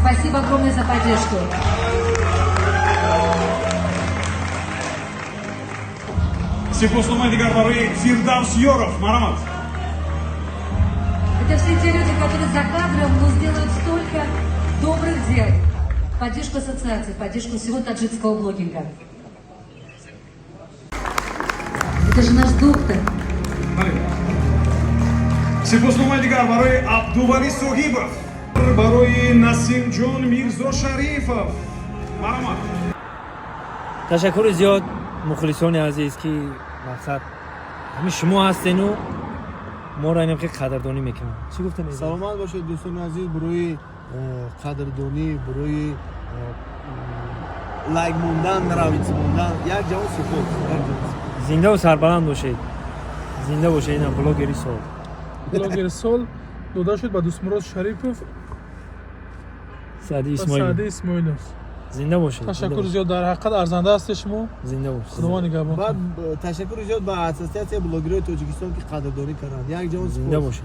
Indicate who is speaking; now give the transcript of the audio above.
Speaker 1: Спасибо огромное за поддержку.
Speaker 2: Сепослумайдигар барои Фирдавс Ёров. Марамат.
Speaker 1: Это все те люди, которые за кадром, но сделают столько добрых дел. Поддержку ассоциации, поддержку всего таджикского блогинга. Это же наш доктор.
Speaker 2: Сепослумайдигар барои Абдували Согибов. Барои Насимҷон Мирзо Шарифов. Марамат.
Speaker 3: تشکر زیاد مخلصان عزیز که مقصد همین شما هستین و ما را اینم که قدردانی میکنم. چی گفتن؟
Speaker 4: سلامت باشید دوستان عزیز. برای قدردانی، برای لایک موندن، رویت موندن، یک جوان سپورت.
Speaker 3: زنده و سربلند باشید. زنده باشید. اینم بلاگری سال.
Speaker 5: بلاگر سال دوده شد با دوستمراد شریفوف
Speaker 3: سعدی
Speaker 5: و
Speaker 3: اسماعیل.
Speaker 5: سعدی اسماعیلوف.
Speaker 3: زنده باشید.
Speaker 5: تشکر زیاد، در حقیقت ارزنده هست شما.
Speaker 3: زنده باشید.
Speaker 5: خدا نگهبان.
Speaker 4: بعد تشکر زیاد به اساسیت بلاگرای تاجیکستان که قدردانی کردند. یک جوان
Speaker 3: زنده
Speaker 4: سپورت.
Speaker 3: باشید.